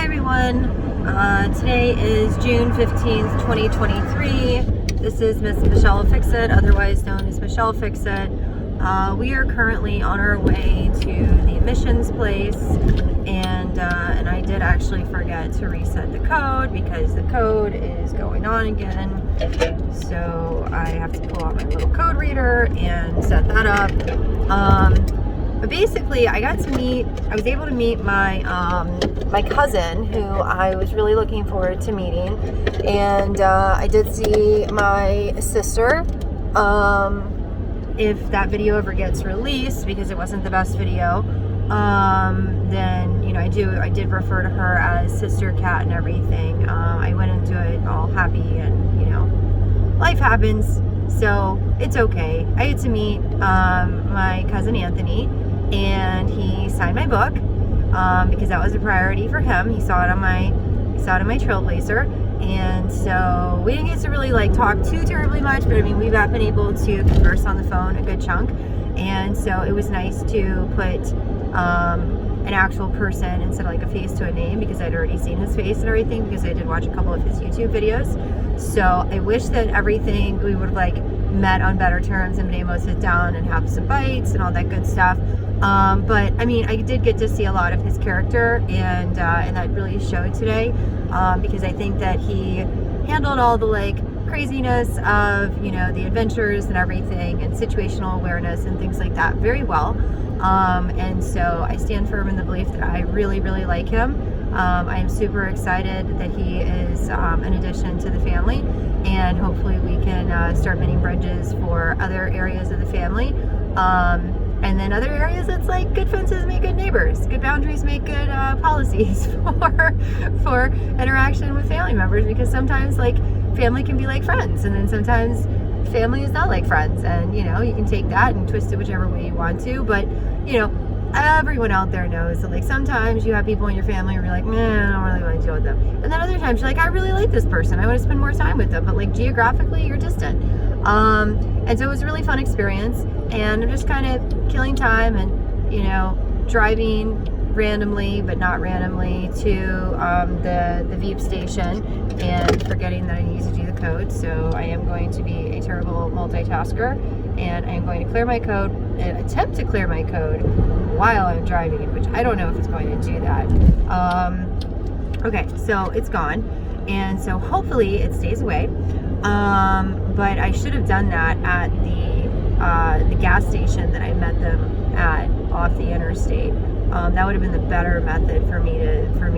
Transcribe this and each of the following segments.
Hi everyone, today is June 15th, 2023. This is Miss Michelle Fixit, otherwise known as Michelle Fixit. We are currently on our way to the admissions place, and I did actually forget to reset the code because the code is going on again. So I have to pull out my little code reader and set that up. But basically, I was able to meet my my cousin, who I was really looking forward to meeting, and I did see my sister. If that video ever gets released, because it wasn't the best video, then I did refer to her as Sister Cat and everything. I went into it all happy, and life happens, so it's okay. I get to meet my cousin Anthony, and he signed my book because that was a priority for him. He saw it on my Trailblazer, and so we didn't get to really talk too terribly much, but I mean, we've been able to converse on the phone a good chunk, and so it was nice to put an actual person instead of a face to a name, because I'd already seen his face and everything, because I did watch a couple of his YouTube videos. So I wish that we would have met on better terms and been able to sit down and have some bites and all that good stuff. But I mean, I did get to see a lot of his character, and that really showed today, because I think that he handled all the craziness of the adventures and everything, and situational awareness and things like that very well. And so I stand firm in the belief that I really, really like him. I am super excited that he is an addition to the family, and hopefully we can start mending bridges for other areas of the family. And then other areas, it's good fences make good neighbors, good boundaries make good policies for interaction with family members, because sometimes family can be like friends, and then sometimes family is not like friends, and you can take that and twist it whichever way you want to. But everyone out there knows that sometimes you have people in your family where you're like, man, I don't really want to deal with them, and then other times you're like, I really like this person, I want to spend more time with them, but geographically you're distant. And so it was a really fun experience, and I'm just kind of killing time and driving randomly but not randomly to the Veep station, and forgetting that I need to do the code. So I am going to be a terrible multitasker, and I am going to clear my code and attempt to clear my code while I'm driving, which I don't know if it's going to do that. Okay, so it's gone, and so hopefully it stays away. But I should have done that at the gas station that I met them at off the interstate. That would have been the better method for me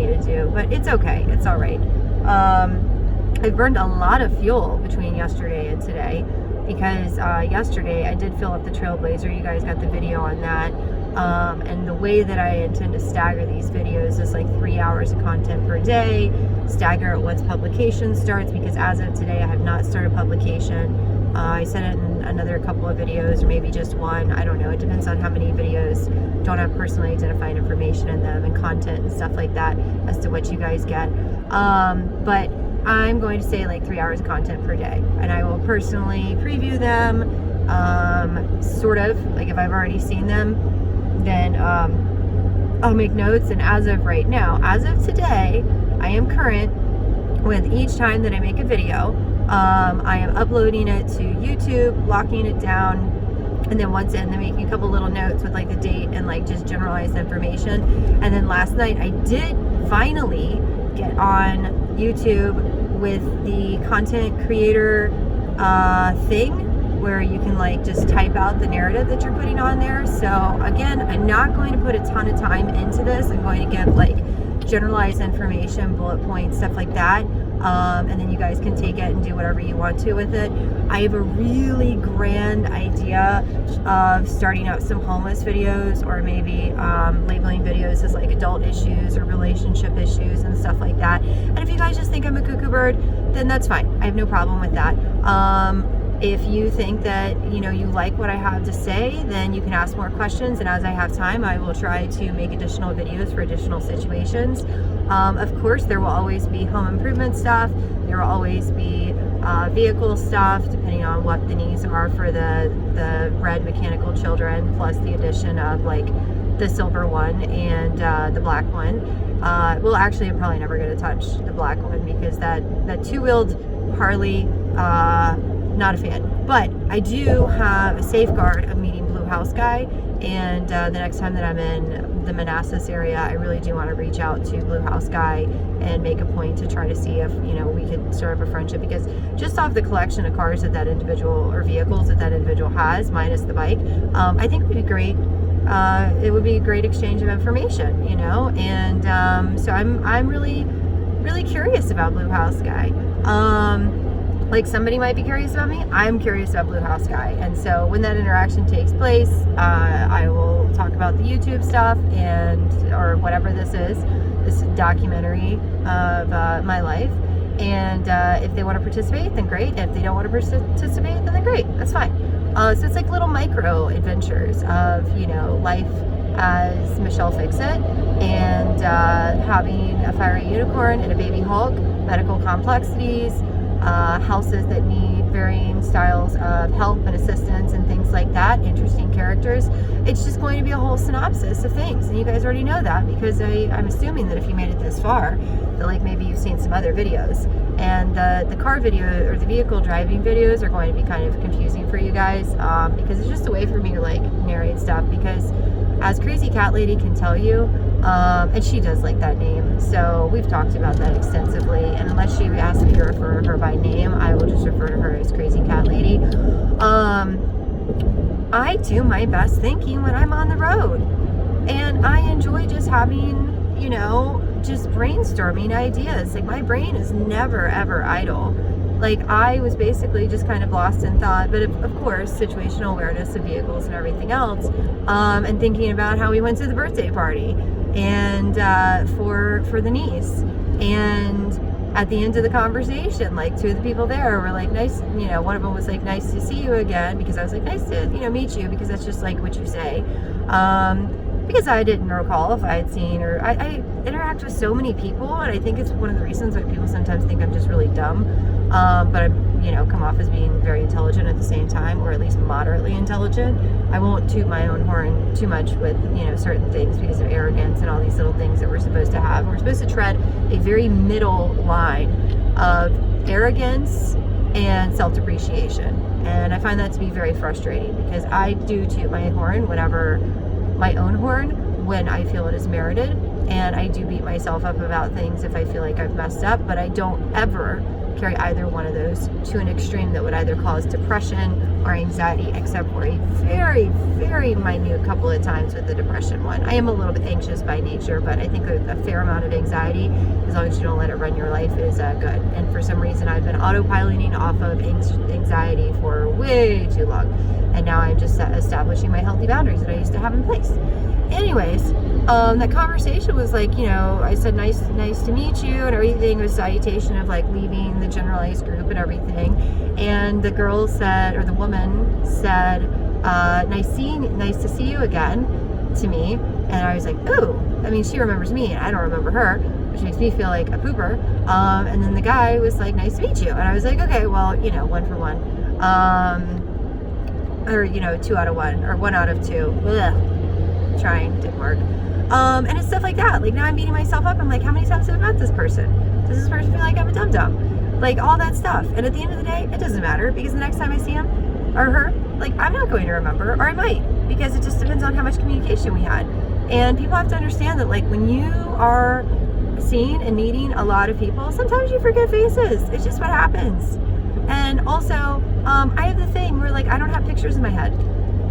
to do, but it's okay. It's all right. I burned a lot of fuel between yesterday and today, because yesterday I did fill up the Trailblazer. You guys got the video on that. And the way that I intend to stagger these videos is 3 hours of content per day, stagger it once publication starts, because as of today I have not started publication. I said it in another couple of videos, or maybe just one, I don't know, it depends on how many videos don't have personally identified information in them and content and stuff like that as to what you guys get. But I'm going to say 3 hours of content per day, and I will personally preview them, sort of, if I've already seen them, then I'll make notes. And as of right now, as of today, I am current with each time that I make a video. I am uploading it to YouTube, locking it down, and then once in, then making a couple little notes with the date and just generalized information. And then last night I did finally get on YouTube with the content creator thing, where you can just type out the narrative that you're putting on there. So again, I'm not going to put a ton of time into this. I'm going to give generalized information, bullet points, stuff like that. And then you guys can take it and do whatever you want to with it. I have a really grand idea of starting out some homeless videos, or maybe labeling videos as adult issues or relationship issues and stuff like that. And if you guys just think I'm a cuckoo bird, then that's fine. I have no problem with that. If you think that you like what I have to say, then you can ask more questions, and as I have time, I will try to make additional videos for additional situations. Of course, there will always be home improvement stuff. There will always be vehicle stuff, depending on what the needs are for the red mechanical children, plus the addition of the silver one and the black one. Well, actually, I'm probably never going to touch the black one because that two-wheeled Harley, not a fan. But I do have a safeguard of meeting Blue House Guy, and the next time that I'm in the Manassas area, I really do want to reach out to Blue House Guy and make a point to try to see if, you know, we could start up a friendship, because just off the collection of cars that individual, or vehicles that individual has, minus the bike, I think it would be great. It would be a great exchange of information, you know, and so I'm really curious about Blue House Guy. Like somebody might be curious about me, I'm curious about Blue House Guy, and so when that interaction takes place, I will talk about the YouTube stuff or whatever this documentary of my life, and if they want to participate, then great. If they don't want to participate, then great, that's fine. So it's like little micro adventures of, you know, life as Michelle Fixit, and having a fiery unicorn and a baby Hulk, medical complexities, houses that need varying styles of help and assistance and things like that, interesting characters. It's just going to be a whole synopsis of things, and you guys already know that, because I'm assuming that if you made it this far, that like maybe you've seen some other videos, and the car video or the vehicle driving videos are going to be kind of confusing for you guys, because it's just a way for me to like narrate stuff, because as Crazy Cat Lady can tell you, and she does like that name, so we've talked about that extensively, and unless she asks me to refer to her by name, I will just refer to her as Crazy Cat Lady. I do my best thinking when I'm on the road, and I enjoy just having, you know, just brainstorming ideas. Like my brain is never ever idle. Like I was basically just kind of lost in thought, but of course situational awareness of vehicles and everything else, and thinking about how we went to the birthday party and for the niece, and at the end of the conversation, like two of the people there were like, nice, you know, one of them was like, nice to see you again, because I was like, nice to, you know, meet you, because that's just like what you say, because I didn't recall if I had seen, or I interact with so many people, and I think it's one of the reasons why people sometimes think I'm just really dumb, but I'm, you know, come off as being very intelligent at the same time, or at least moderately intelligent. I won't toot my own horn too much with, you know, certain things because of arrogance and all these little things that we're supposed to have. We're supposed to tread a very middle line of arrogance and self-depreciation, and I find that to be very frustrating, because I do toot my horn my own horn when I feel it is merited, and I do beat myself up about things if I feel like I've messed up, but I don't ever carry either one of those to an extreme that would either cause depression or anxiety, except for a very, very minute couple of times with the depression one. I am a little bit anxious by nature, but I think a fair amount of anxiety, as long as you don't let it run your life, is good. And for some reason, I've been autopiloting off of anxiety for way too long, and now I'm just establishing my healthy boundaries that I used to have in place. Anyways, that conversation was like, you know, I said nice to meet you, and everything was salutation of like leaving the generalized group and everything, and the girl said, or the woman said, nice to see you again to me, and I was like, ooh, I mean, she remembers me and I don't remember her, which makes me feel like a pooper. And then the guy was like, nice to meet you, and I was like, okay, well, you know, 1 for 1, or, you know, 2 out of 1, or 1 out of 2. Ugh. Trying, didn't work. And it's stuff like that. Like now I'm beating myself up. I'm like, how many times have I met this person? Does this person feel like I'm a dum-dum? Like all that stuff. And at the end of the day, it doesn't matter, because the next time I see him or her, like I'm not going to remember, or I might, because it just depends on how much communication we had. And people have to understand that like when you are seeing and meeting a lot of people, sometimes you forget faces. It's just what happens. And also, I have the thing where like I don't have pictures in my head.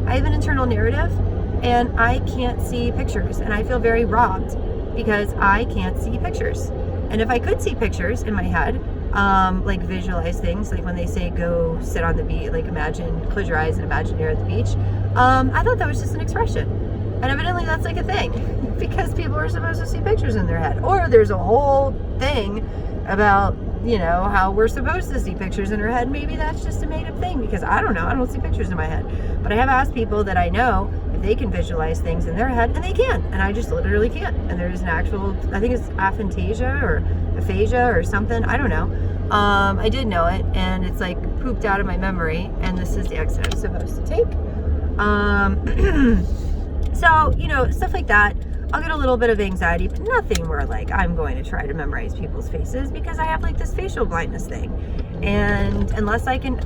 I have an internal narrative, and I can't see pictures, and I feel very robbed because I can't see pictures. And if I could see pictures in my head, like visualize things, like when they say go sit on the beach, like close your eyes and imagine you're at the beach, I thought that was just an expression, and evidently that's like a thing because people are supposed to see pictures in their head, or there's a whole thing about, you know, how we're supposed to see pictures in our head. Maybe that's just a made-up thing, because I don't know, I don't see pictures in my head. But I have asked people that I know if they can visualize things in their head, and they can, and I just literally can't. And there's an actual, I think it's aphantasia or aphasia or something, I don't know. I did know it, and it's like pooped out of my memory, and this is the exit I'm supposed to take. So, you know, stuff like that. I'll get a little bit of anxiety, but nothing where like I'm going to try to memorize people's faces, because I have like this facial blindness thing. And unless I can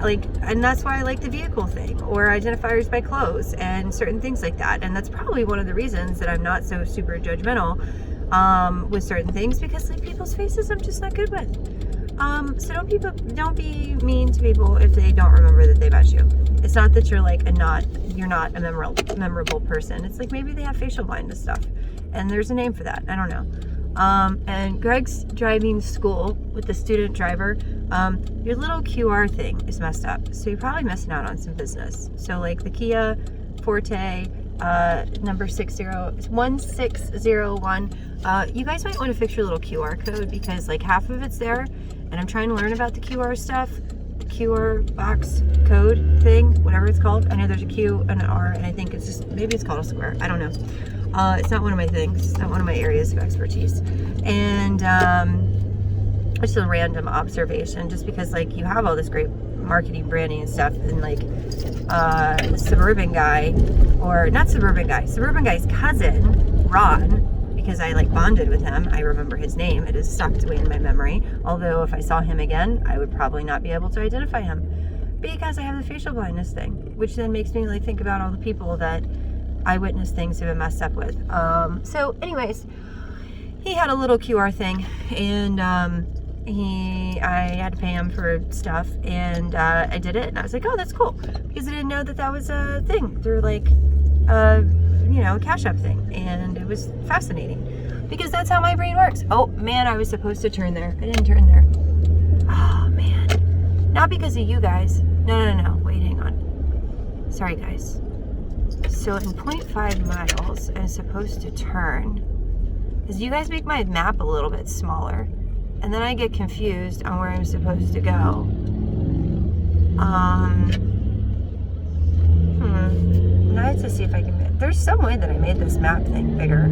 and that's why I like the vehicle thing, or identifiers by clothes and certain things like that. And that's probably one of the reasons that I'm not so super judgmental with certain things, because like people's faces I'm just not good with. So don't be mean to people if they don't remember that they met you. It's not that you're like you're not a memorable person. It's like maybe they have facial blindness stuff, and there's a name for that. I don't know. And Greg's driving school with the student driver. Your little QR thing is messed up, so you're probably missing out on some business. So like the Kia Forte, number 1601. You guys might want to fix your little QR code, because like half of it's there, and I'm trying to learn about the QR stuff, the QR box code thing, whatever it's called. I know there's a Q and an R, and I think it's just, maybe it's called a square. I don't know. It's not one of my things. It's not one of my areas of expertise. And just a random observation, just because like you have all this great marketing, branding and stuff, and like suburban guy's cousin, Ron, because I like bonded with him. I remember his name. It is stuck away in my memory. Although if I saw him again, I would probably not be able to identify him, because I have the facial blindness thing, which then makes me like think about all the people that eyewitness things have been messed up with. So anyways, he had a little QR thing, and I had to pay him for stuff, and I did it, and I was like, oh, that's cool, because I didn't know that was a thing through like Cash App thing, and it was fascinating, because that's how my brain works. Oh man, I was supposed to turn there. I didn't turn there. Oh man, not because of you guys. No, wait, hang on. Sorry guys. So in 0.5 miles, I'm supposed to turn, because you guys make my map a little bit smaller, and then I get confused on where I'm supposed to go. And I had to see if I can, there's some way that I made this map thing bigger.